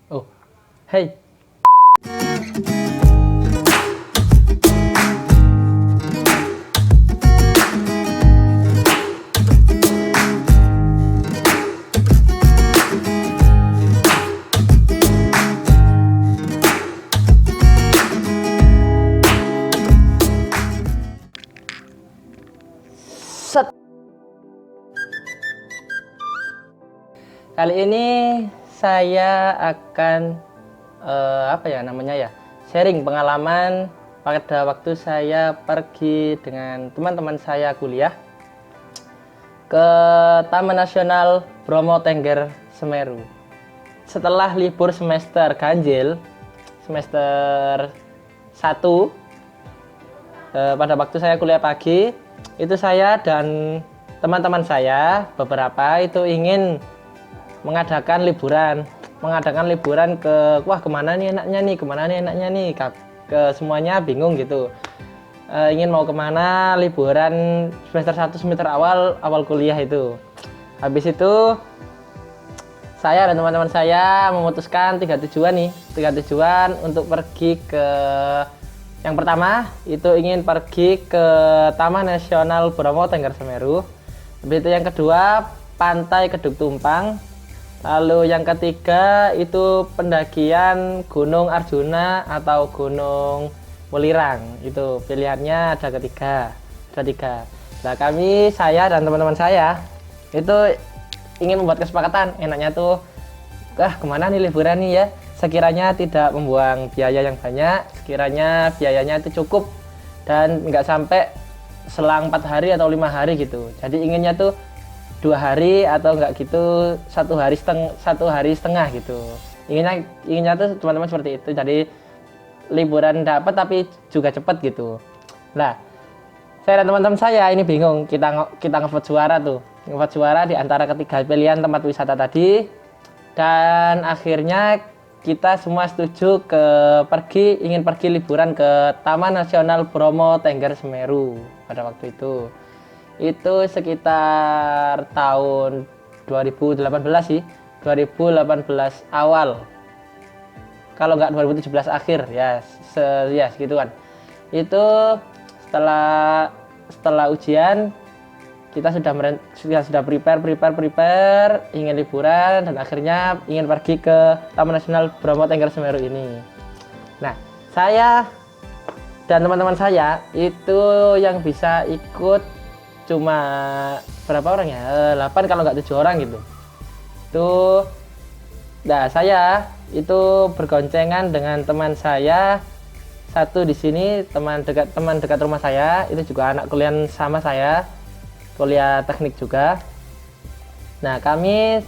Oh, hey. Set. Kali ini saya akan sharing pengalaman pada waktu saya pergi dengan teman-teman saya kuliah ke Taman Nasional Bromo Tengger Semeru. Setelah libur semester ganjil, semester 1, pada waktu saya kuliah pagi, itu saya dan teman-teman saya beberapa itu ingin mengadakan liburan ke kemana nih enaknya nih, ke semuanya bingung gitu, ingin mau kemana liburan semester 1 semester awal kuliah itu. Habis itu saya dan teman-teman saya memutuskan tiga tujuan untuk pergi ke, yang pertama itu ingin pergi ke Taman Nasional Bromo Tengger Semeru. Habis itu yang kedua Pantai Kedung Tumpang. Lalu yang ketiga itu pendakian Gunung Arjuna atau Gunung Welirang. Itu pilihannya ada tiga. Nah, saya dan teman-teman saya itu ingin membuat kesepakatan, enaknya tuh kemana nih liburan nih ya, sekiranya tidak membuang biaya yang banyak, sekiranya biayanya itu cukup dan nggak sampai selang 4 hari atau 5 hari gitu. Jadi inginnya tuh 2 hari atau enggak gitu, 1 hari setengah gitu. Inginnya tuh teman-teman seperti itu. Jadi liburan dapat tapi juga cepat gitu. Nah, saya dan teman-teman saya ini bingung, kita ngevote suara di antara ketiga pilihan tempat wisata tadi, dan akhirnya kita semua setuju ingin pergi liburan ke Taman Nasional Bromo Tengger Semeru pada waktu itu. Itu sekitar tahun 2018 sih, 2018 awal, kalau nggak 2017 akhir ya, segituan. Itu setelah ujian kita sudah prepare ingin liburan, dan akhirnya ingin pergi ke Taman Nasional Bromo Tengger Semeru ini. Nah, saya dan teman-teman saya itu yang bisa ikut cuma berapa orang ya? 8 kalau nggak 7 orang gitu. Nah, saya itu bergoncengan dengan teman saya satu di sini, teman dekat rumah saya, itu juga anak kuliah sama saya, kuliah teknik juga. Nah, kami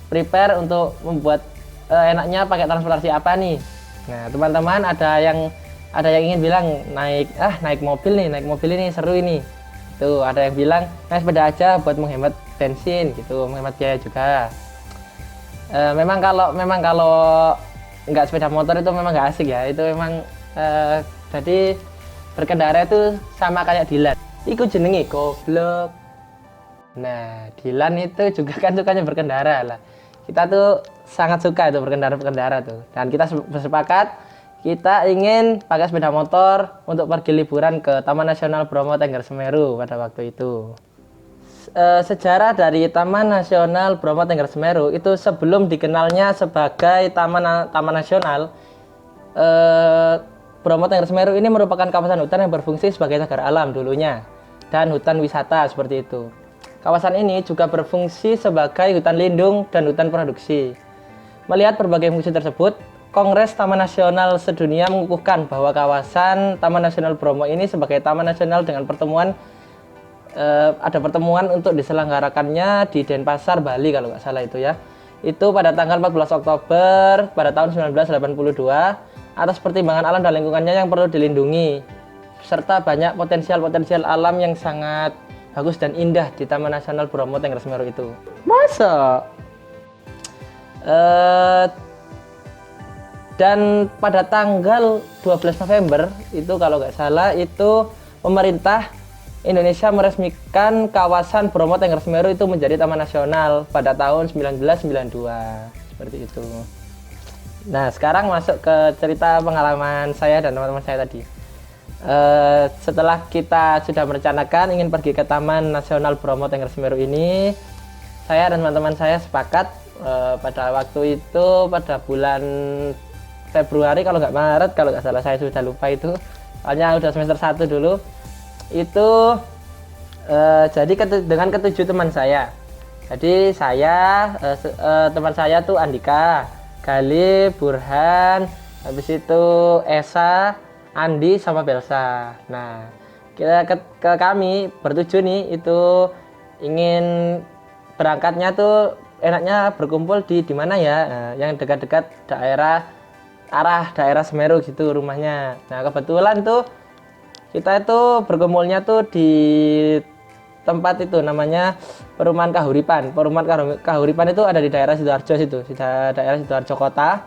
prepare untuk membuat enaknya pakai transportasi apa nih. Nah, teman-teman ada yang ingin bilang naik mobil ini seru ini. Tuh, ada yang bilang naik sepeda aja buat menghemat bensin gitu, menghemat biaya juga. Memang kalau nggak sepeda motor itu memang nggak asik ya. Itu memang jadi berkendara itu sama kayak Dilan. Iku jenenge goblok. Nah, Dilan itu juga kan sukanya berkendara lah. Kita tuh sangat suka itu berkendara tuh. Dan kita bersepakat kita ingin pakai sepeda motor untuk pergi liburan ke Taman Nasional Bromo Tengger Semeru pada waktu itu. Sejarah dari Taman Nasional Bromo Tengger Semeru itu sebelum dikenalnya sebagai Taman Nasional, Bromo Tengger Semeru ini merupakan kawasan hutan yang berfungsi sebagai cagar alam dulunya dan hutan wisata seperti itu. Kawasan ini juga berfungsi sebagai hutan lindung dan hutan produksi. Melihat berbagai fungsi tersebut, Kongres Taman Nasional Sedunia mengukuhkan bahwa kawasan Taman Nasional Bromo ini sebagai taman nasional dengan ada pertemuan untuk diselenggarakannya di Denpasar, Bali kalau nggak salah itu ya. Itu pada tanggal 14 Oktober pada tahun 1982 atas pertimbangan alam dan lingkungannya yang perlu dilindungi, serta banyak potensial alam yang sangat bagus dan indah di Taman Nasional Bromo Tengger Semeru itu. Masa? Dan pada tanggal 12 November itu kalau nggak salah itu pemerintah Indonesia meresmikan kawasan Bromo Tengger Semeru itu menjadi taman nasional pada tahun 1992 seperti itu. Nah, sekarang masuk ke cerita pengalaman saya dan teman-teman saya tadi. Setelah kita sudah merencanakan ingin pergi ke Taman Nasional Bromo Tengger Semeru ini, saya dan teman-teman saya sepakat pada waktu itu pada bulan Februari kalau nggak Maret, kalau nggak salah, saya sudah lupa itu, soalnya udah semester 1 dulu itu. Jadi dengan ketujuh teman saya. Jadi saya, teman saya tuh Andika, Gali, Burhan, habis itu Esa, Andi sama Belsa. Nah, kita ke kami bertujuh nih itu ingin berangkatnya tuh enaknya berkumpul di mana ya? Nah, yang dekat-dekat arah daerah Semeru gitu rumahnya. Nah, kebetulan tuh kita itu berkumpulnya tuh di tempat itu namanya Perumahan Kahuripan. Perumahan Kahuripan itu ada di daerah Sidoarjo situ, di daerah Sidoarjo Kota.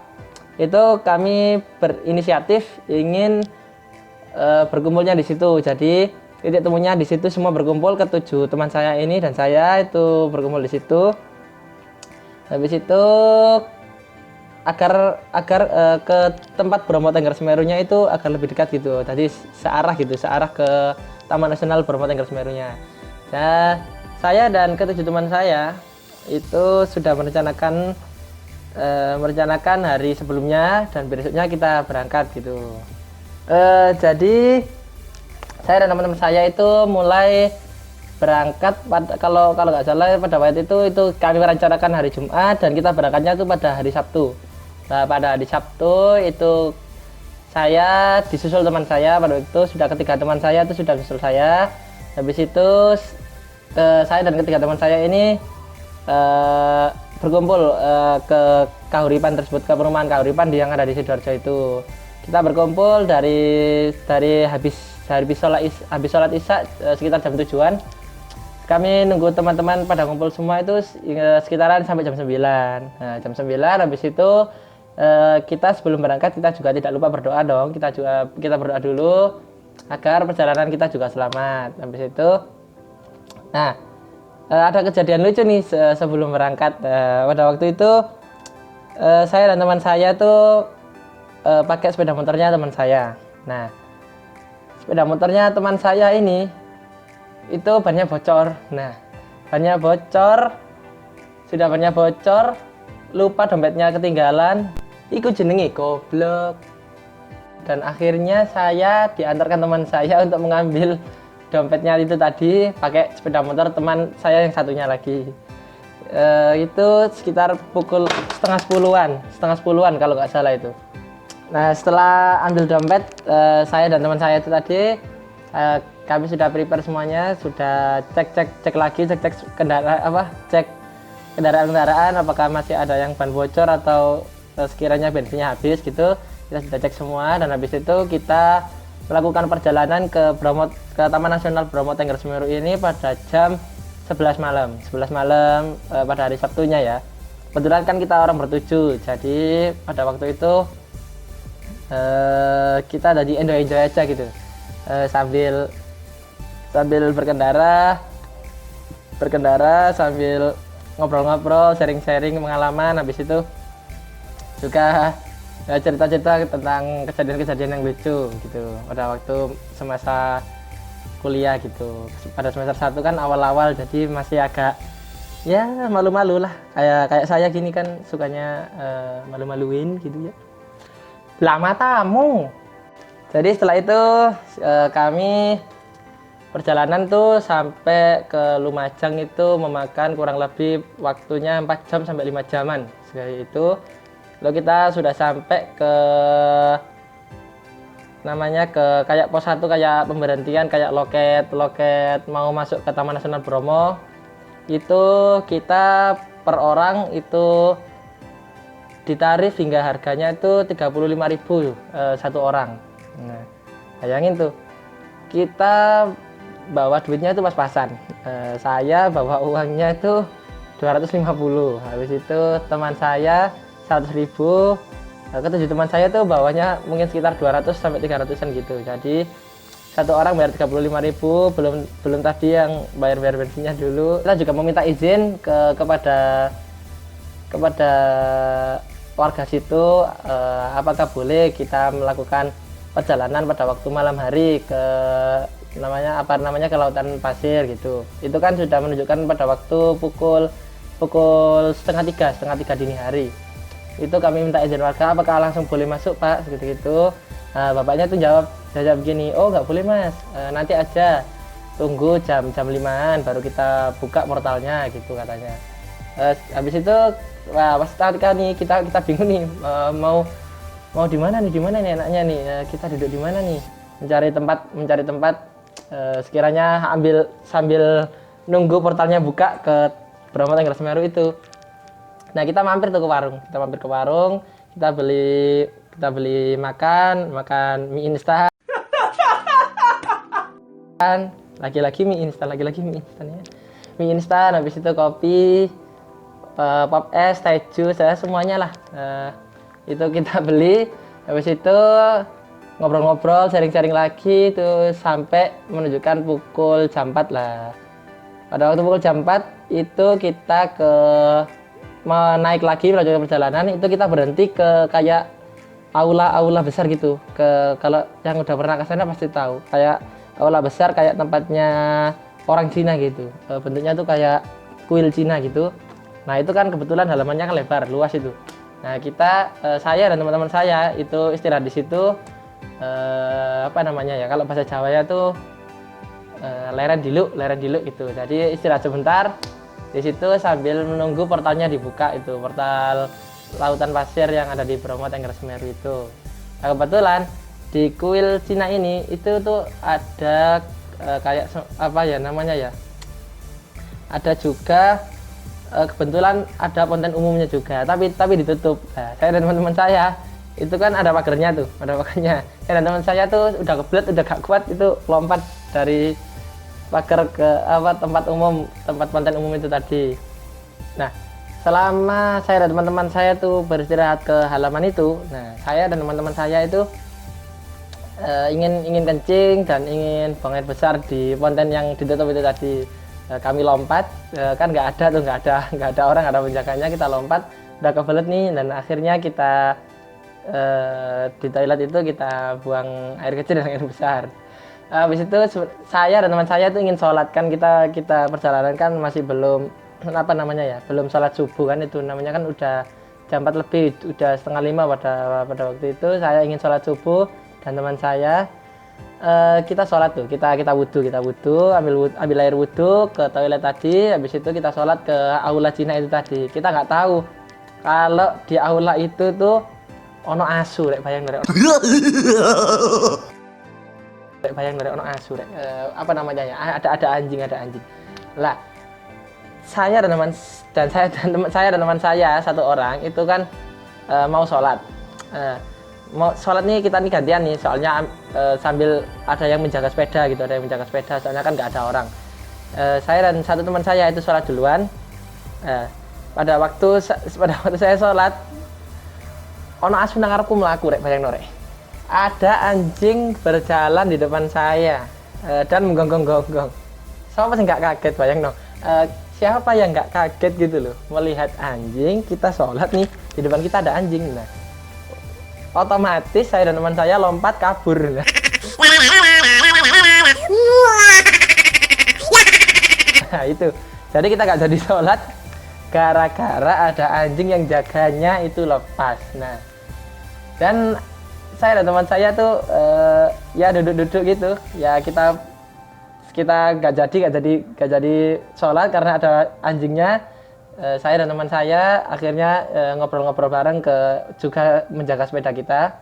Itu kami berinisiatif ingin berkumpulnya di situ. Jadi titik temunya di situ, semua berkumpul, ketujuh teman saya ini dan saya itu berkumpul di situ. Habis itu agar ke tempat Bromo Tengger Semerunya itu agar lebih dekat gitu. Tadi searah ke Taman Nasional Bromo Tengger Semerunya. Nah, saya dan ketujuh teman saya itu sudah merencanakan hari sebelumnya dan besoknya kita berangkat gitu. Jadi saya dan teman-teman saya itu mulai berangkat kalau nggak salah pada waktu itu kami merencanakan hari Jumat dan kita berangkatnya itu pada hari Sabtu. Nah, pada hari Sabtu itu saya disusul teman saya, pada waktu itu sudah ketiga teman saya itu sudah disusul saya. Habis itu saya dan ketiga teman saya ini berkumpul ke Kahuripan tersebut, ke perumahan Kahuripan yang ada di Sidoarjo itu. Kita berkumpul dari habis sholat Isya sekitar jam 7-an. Kami nunggu teman-teman pada ngumpul semua itu sekitaran sampai jam 9. Nah, jam 9 habis itu kita sebelum berangkat kita juga tidak lupa berdoa dong. Kita berdoa dulu agar perjalanan kita juga selamat. Habis itu ada kejadian lucu nih sebelum berangkat. Pada waktu itu saya dan teman saya tuh pakai sepeda motornya teman saya. Nah, sepeda motornya teman saya ini itu bannya bocor. Nah, bannya bocor, lupa dompetnya ketinggalan. Iku jenenge goblok. Dan akhirnya saya diantarkan teman saya untuk mengambil dompetnya itu tadi pakai sepeda motor teman saya yang satunya lagi. Itu sekitar pukul setengah sepuluhan kalau nggak salah itu. Nah, setelah ambil dompet saya dan teman saya itu tadi, kami sudah prepare semuanya, sudah cek kendaraan apakah masih ada yang ban bocor atau sekiranya bensinnya habis gitu. Kita sudah cek semua dan habis itu kita melakukan perjalanan ke Taman Nasional Bromo Tengger Semeru ini pada jam 11 malam pada hari Sabtunya ya. Kebetulan kan kita orang bertujuh, jadi pada waktu itu kita ada di enjoy aja gitu, sambil berkendara sambil ngobrol-ngobrol, sharing pengalaman. Habis itu juga cerita-cerita tentang kejadian-kejadian yang lucu gitu pada waktu semasa kuliah gitu. Pada semester 1 kan awal-awal jadi masih agak ya malu-malu lah, kayak saya gini kan sukanya malu-maluin gitu ya. Lama tamu. Jadi setelah itu kami perjalanan tuh sampai ke Lumajang itu memakan kurang lebih waktunya 4 jam sampai 5 jaman. Sekali itu lalu kita sudah sampai ke kayak pos 1, kayak pemberhentian, kayak loket mau masuk ke Taman Nasional Bromo. Itu kita per orang itu ditarif hingga harganya itu 35.000 satu orang. Nah, bayangin tuh, kita bawa duitnya itu pas-pasan. Saya bawa uangnya itu 250. Habis itu teman saya 100.000. Ketujuh teman saya tuh bawahnya mungkin sekitar 200 sampai 300-an gitu. Jadi satu orang bayar 35.000, belum tadi yang bayar bensinnya dulu. Kita juga meminta izin kepada warga situ apakah boleh kita melakukan perjalanan pada waktu malam hari ke ke lautan pasir gitu. Itu kan sudah menunjukkan pada waktu pukul setengah tiga dini hari. Itu kami minta izin warga, apakah langsung boleh masuk Pak, segitu-gitu. Nah, bapaknya tuh jawab begini, oh nggak boleh Mas, nanti aja, tunggu jam 5-an baru kita buka portalnya gitu katanya. Habis itu pas ketika nih kita bingung nih, mau di mana nih enaknya nih, kita duduk di mana nih, mencari tempat sekiranya sambil nunggu portalnya buka ke Bromo Tengger Semeru itu. Nah, kita mampir ke warung, kita beli makan mie instan. Lagi-lagi mie instan ya. Mie instan, habis itu kopi, pop es, teh jus, semuanya lah. Itu kita beli, habis itu ngobrol-ngobrol, sharing-sharing lagi itu sampai menunjukkan pukul jam 4 lah. Pada waktu pukul jam 4 itu kita mau naik lagi melanjutkan perjalanan, itu kita berhenti ke kayak aula besar gitu. Kalau yang udah pernah ke sana pasti tahu, kayak aula besar kayak tempatnya orang Cina gitu. Bentuknya tuh kayak kuil Cina gitu. Nah, itu kan kebetulan halamannya kan lebar, luas itu. Nah, saya dan teman-teman saya itu istirahat di situ, kalau bahasa Jawanya tuh leren diluk gitu. Jadi istirahat sebentar di situ sambil menunggu portalnya dibuka, itu portal lautan pasir yang ada di Bromo Tengger Semeru itu. Nah, kebetulan di kuil Cina ini itu tuh ada ada juga kebetulan ada konten umumnya juga, tapi ditutup. Nah, saya dan teman-teman saya itu kan ada pagarnya. Saya dan teman saya tuh udah kebelet, udah gak kuat, itu lompat dari pagar ke tempat konten umum itu tadi. Nah, selama saya dan teman-teman saya tuh beristirahat ke halaman itu, nah saya dan teman-teman saya itu ingin kencing dan ingin buang air besar di fonten yang ditutup itu tadi. Kami lompat, kan nggak ada orang, nggak ada penjaganya, kita lompat, udah kebelet nih, dan akhirnya kita di toilet itu kita buang air kecil dan air besar. Habis itu saya dan teman saya itu ingin sholat, kan kita perjalanan kan masih belum belum sholat subuh kan, itu namanya kan udah jam 4 lebih, udah setengah 5 pada waktu itu. Saya ingin sholat subuh dan teman saya kita sholat tuh, kita wudhu, ambil air wudhu ke toilet tadi. Habis itu kita sholat ke aula Cina itu tadi. Kita nggak tahu kalau di aula itu tuh ono asu, bayang dari ono asu, ada anjing. Lah, saya dan teman saya satu orang itu kan mau sholat. Mau sholat nih, kita nih gantian nih, soalnya sambil ada yang menjaga sepeda gitu, soalnya kan nggak ada orang. Saya dan satu teman saya itu sholat duluan. Pada waktu saya sholat, ono asu nang ngarepku mlaku, bayang norek. Ada anjing berjalan di depan saya dan menggonggong-gonggong. Siapa sih nggak kaget, bayang no? Siapa yang nggak kaget gitu loh melihat anjing, kita sholat nih di depan kita ada anjing. Nah, otomatis saya dan teman saya lompat kabur. Nah, itu. Jadi kita nggak jadi sholat gara-gara ada anjing yang jaganya itu lepas. Nah, dan saya dan teman saya tuh ya duduk-duduk gitu. Ya kita nggak jadi sholat karena ada anjingnya. Saya dan teman saya akhirnya ngobrol-ngobrol bareng, juga menjaga sepeda kita,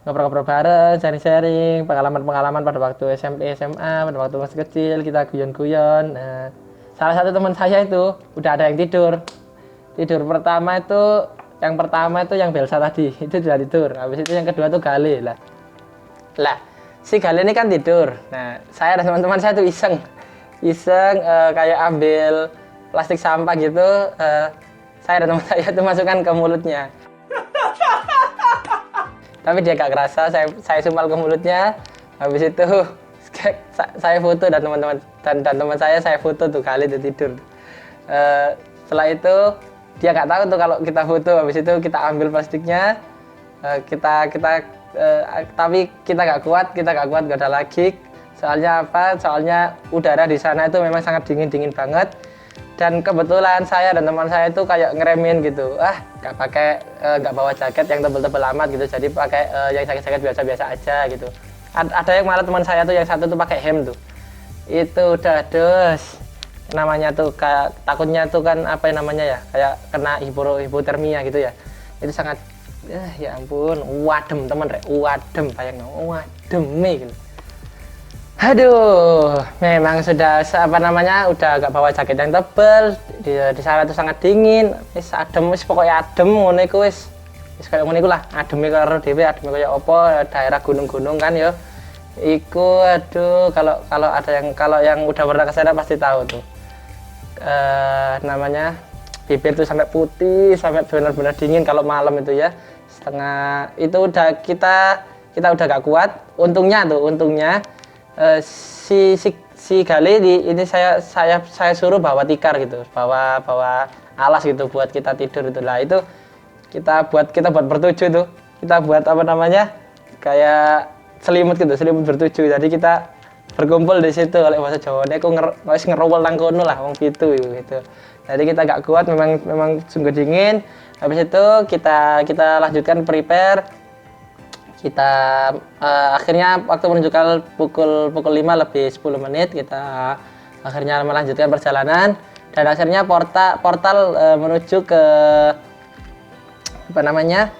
ngobrol-ngobrol bareng, sharing-sharing pengalaman pada waktu SMP, SMA, pada waktu masih kecil, kita guyon-guyon. Salah satu teman saya itu udah ada yang tidur yang pertama itu yang Belsa tadi itu sudah tidur. Habis itu yang kedua tuh Gale lah si Gale ini kan tidur. Nah, saya dan teman-teman saya tuh iseng kayak ambil plastik sampah gitu, saya dan teman saya itu masukkan ke mulutnya. Tapi dia gak kerasa, saya sumpal ke mulutnya. Habis itu saya foto dan teman saya foto tuh kali itu tidur. Setelah itu dia nggak tahu tuh kalau kita foto. Habis itu kita ambil plastiknya, tapi kita nggak kuat nggak ada lagi. Soalnya apa? Soalnya udara di sana itu memang sangat dingin banget. Dan kebetulan saya dan teman saya itu kayak ngeremin gitu, nggak bawa jaket yang tebel-tebel amat gitu, jadi pakai yang jaket-jaket biasa-biasa aja gitu. Ada yang malah teman saya tuh yang satu tuh pakai hem tuh, itu udah dos namanya tuh, kayak takutnya tuh kan apa yang namanya ya, kayak kena hipotermia gitu ya. Itu sangat ya ampun, wadem teman rek, wadem, bayang wadem gitu. Aduh, memang sudah apa namanya, udah agak bawa jaket yang tebel, di sana itu sangat dingin, wis adem, wis pokoknya adem ngono iku wis kayak ngono iku lah, ademe karo dhewe, ademe kaya apa, daerah gunung-gunung kan ya. Iku aduh, kalau yang udah pernah ke sana pasti tahu tuh. Namanya bibir tuh sampai putih, sampai benar-benar dingin kalau malam itu ya. Setengah itu udah kita udah gak kuat. Untungnya si Gale ini saya suruh bawa tikar gitu, bawa alas gitu buat kita tidur itu lah. Itu kita buat bertujuh tuh, kita buat apa namanya, kayak selimut gitu, selimut bertujuh. Jadi kita berkumpul di situ, oleh bahasa Jawa aku ngerowol nang kono lah wong pitu gitu. Jadi kita gak kuat, memang sungguh dingin. Habis itu kita lanjutkan prepare. Kita akhirnya waktu menunjukkan pukul 5 lebih 10 menit kita akhirnya melanjutkan perjalanan, dan akhirnya portal menuju ke apa namanya,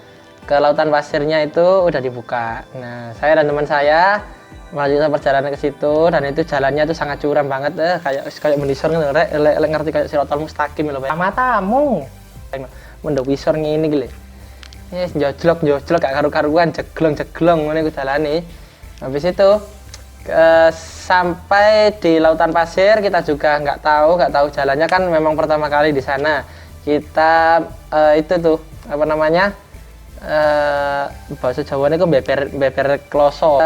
ke lautan pasirnya itu udah dibuka. Nah, saya dan teman saya melanjutkan perjalanan ke situ, dan itu jalannya tuh sangat curam banget, kayak menisor ngerti kayak Siratal Mustaqim lho, matamu mendok wisor ngene iki lho. Yes, jojlok gak karu-karuan, jeglong ngene iku dalane. Habis itu sampai di lautan pasir kita juga nggak tahu jalannya, kan memang pertama kali di sana. Kita itu tuh apa namanya, bahasa Jawa itu beber kloso.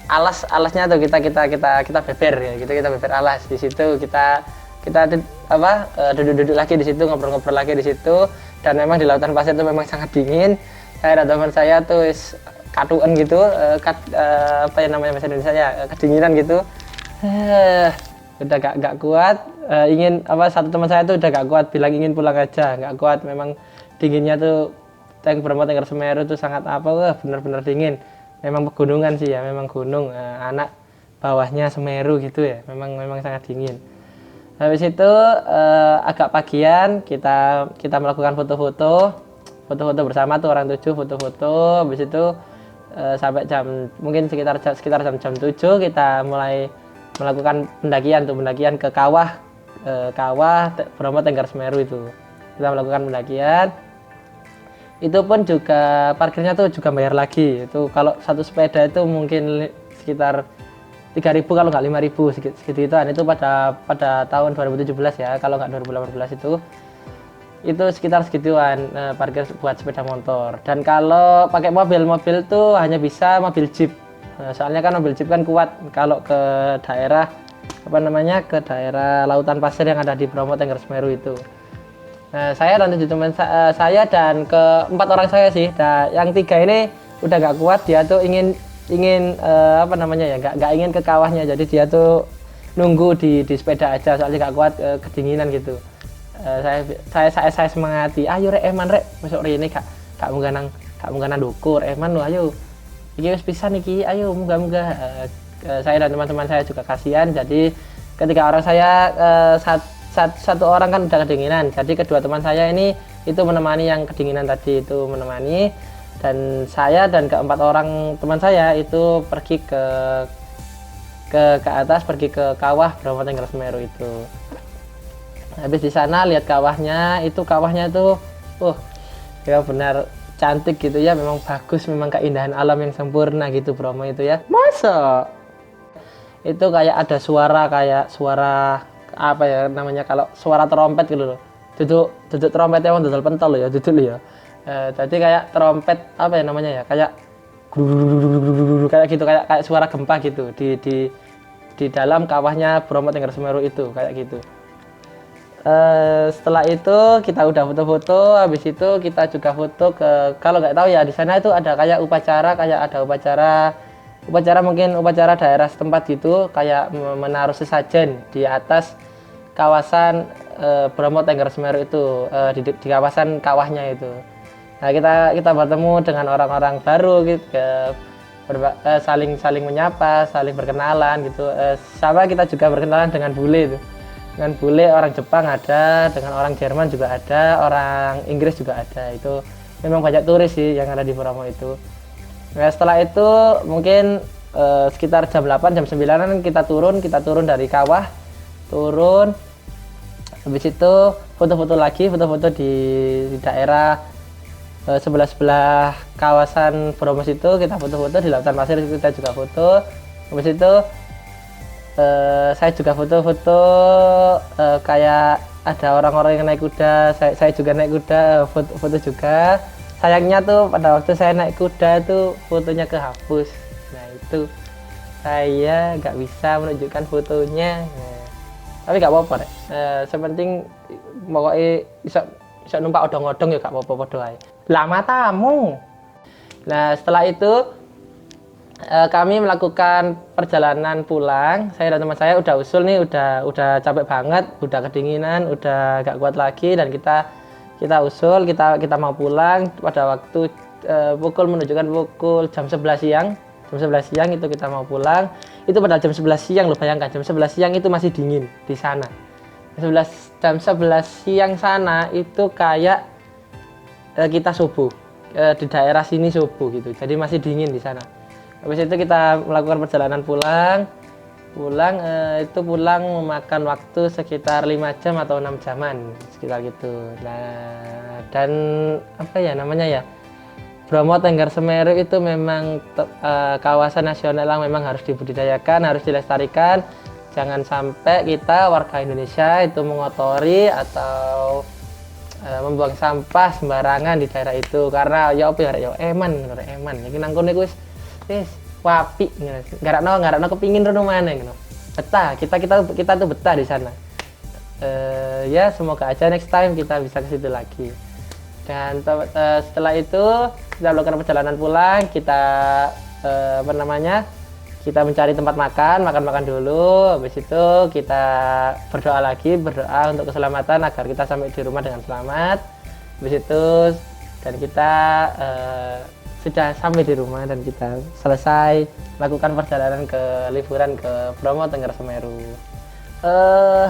Alasnya tuh kita beber ya, gitu, kita beber alas. Di situ kita duduk lagi di situ, ngobrol lagi di situ. Dan memang di lautan pasir itu memang sangat dingin. Saya dan teman saya tuh katuan gitu, apa yang namanya bahasa Indonesia ya, kedinginan gitu. Udah gak kuat, satu teman saya tuh udah gak kuat, bilang ingin pulang aja, gak kuat. Memang dinginnya tuh Bromo Tengger Semeru tuh sangat benar-benar dingin. Memang pegunungan sih ya, memang gunung, anak bawahnya Semeru gitu ya, memang sangat dingin. Habis itu agak pagian kita melakukan foto-foto bersama tuh orang 7, foto-foto. Habis itu sampai mungkin sekitar jam 7 kita mulai melakukan pendakian ke kawah Bromo Tengger Semeru itu. Kita melakukan pendakian. Itu pun juga parkirnya tuh juga bayar lagi. Itu kalau satu sepeda itu mungkin sekitar 3.000 kalau nggak 5.000 segitu-gituan. Itu pada tahun 2017 ya, kalau nggak 2018 itu sekitar segituan parkir buat sepeda motor. Dan kalau pakai mobil tuh hanya bisa mobil jeep. Soalnya kan mobil jeep kan kuat kalau ke daerah ke daerah lautan pasir yang ada di Bromo Tengger Semeru itu. Saya dan 7 teman saya dan ke 4 orang saya sih. Yang 3 ini udah nggak kuat, dia tuh ingin nggak ingin ke kawahnya, jadi dia tuh nunggu di sepeda aja, soalnya nggak kuat kedinginan gitu. Saya semangati, ayo rek eman rek, besok rene gak munggah nang dukur, eman lu ayo, iki wis pisan iki, ayo munggah. Saya dan teman-teman saya juga kasihan, jadi ketika orang saya satu orang kan udah kedinginan, jadi kedua teman saya ini itu menemani yang kedinginan tadi itu menemani. Dan saya dan keempat orang teman saya itu pergi ke atas, pergi ke kawah Bromo Tengger Semeru itu. Habis di sana lihat kawahnya itu ya benar cantik gitu ya, memang bagus, memang keindahan alam yang sempurna gitu Bromo itu ya. Masa itu kayak ada suara apa ya namanya, kalau suara trompet gitu loh. Duduk trompetnya wong dodol pentol ya, duduk ya. Tadi kayak trompet apa ya namanya ya, kayak kayak gitu, kayak suara gempa gitu di dalam kawahnya Bromo Tengger Semeru itu, kayak gitu. Setelah itu kita udah foto-foto, habis itu kita juga foto ke, kalau nggak tahu ya di sana itu ada kayak upacara, upacara mungkin upacara daerah setempat gitu, kayak menaruh sesajen di atas kawasan Bromo Tengger Semeru itu, di kawasan kawahnya itu. Nah, kita bertemu dengan orang-orang baru gitu, saling menyapa, saling berkenalan gitu. Sama kita juga berkenalan dengan bule itu. Dengan bule orang Jepang ada, dengan orang Jerman juga ada, orang Inggris juga ada. Itu memang banyak turis sih yang ada di Bromo itu. Nah, setelah itu mungkin sekitar jam 8 jam 9 kita turun dari kawah, turun. Habis itu foto-foto lagi, foto-foto di daerah sebelah kawasan Bromo itu, kita foto-foto di lautan pasir, kita juga foto. Habis itu saya juga foto-foto, kayak ada orang-orang yang naik kuda, saya juga naik kuda, foto juga. Sayangnya tuh pada waktu saya naik kuda tuh fotonya kehapus. Nah itu saya nggak bisa menunjukkan fotonya. Nah, tapi nggak apa-apa deh. Sepenting pokoknya bisa numpak odong-odong ya nggak apa-apa doa. Lama tamu. Nah setelah itu kami melakukan perjalanan pulang. Saya dan teman saya udah usul nih, udah capek banget, udah kedinginan, udah gak kuat lagi, dan kita usul, kita mau pulang pada waktu menunjukkan pukul jam 11 siang. Jam 11 siang itu kita mau pulang. Itu pada jam 11 siang loh, bayangkan jam 11 siang itu masih dingin di sana. Jam 11 siang sana itu kayak kita subuh, di daerah sini subuh gitu. Jadi masih dingin di sana. Habis itu kita melakukan perjalanan pulang itu pulang memakan waktu sekitar 5 jam atau 6 jaman sekitar gitu. Nah, dan apa ya namanya ya, Bromo Tengger Semeru itu memang kawasan nasional yang memang harus dibudidayakan, harus dilestarikan. Jangan sampai kita warga Indonesia itu mengotori atau membuang sampah sembarangan di daerah itu, karena ya apa ya eman iki nang kono iku wis wapi, ngarakno kepingin rono maneh ngono. Betah, kita tuh betah di sana. Ya semoga aja next time kita bisa ke situ lagi. Dan setelah itu kita melakukan perjalanan pulang, kita kita mencari tempat makan dulu. Habis itu kita berdoa untuk keselamatan agar kita sampai di rumah dengan selamat. Habis itu dan kita sudah sampai di rumah dan kita selesai melakukan perjalanan liburan ke Bromo Tengger Semeru.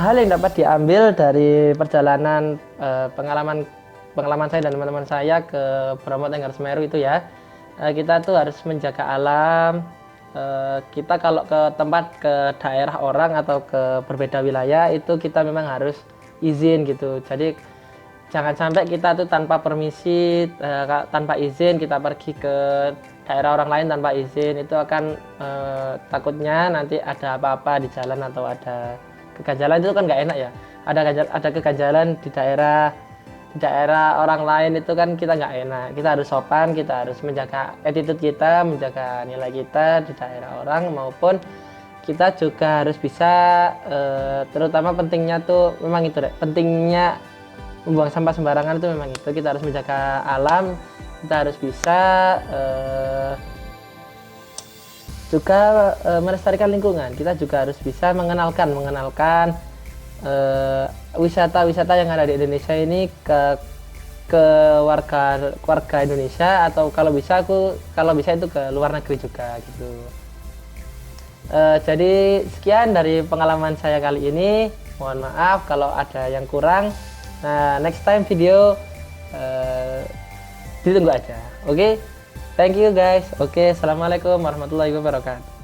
Hal yang dapat diambil dari perjalanan pengalaman saya dan teman-teman saya ke Bromo Tengger Semeru itu ya, kita tuh harus menjaga alam. Kita kalau ke daerah orang atau ke berbeda wilayah itu kita memang harus izin gitu. Jadi jangan sampai kita tuh tanpa permisi, tanpa izin kita pergi ke daerah orang lain tanpa izin. Itu akan takutnya nanti ada apa-apa di jalan atau ada keganjalan, itu kan nggak enak ya. Ada keganjalan di daerah orang lain itu kan kita nggak enak. Kita harus sopan, kita harus menjaga attitude kita, menjaga nilai kita di daerah orang, maupun kita juga harus bisa terutama pentingnya tuh memang itu deh, pentingnya membuang sampah sembarangan itu memang itu. Kita harus menjaga alam, kita harus bisa juga melestarikan lingkungan. Kita juga harus bisa mengenalkan wisata-wisata yang ada di Indonesia ini ke warga Indonesia, atau kalau bisa itu ke luar negeri juga gitu. Jadi sekian dari pengalaman saya kali ini. Mohon maaf kalau ada yang kurang. Nah, next time video ditunggu aja. Oke? Thank you guys. Oke, assalamualaikum warahmatullahi wabarakatuh.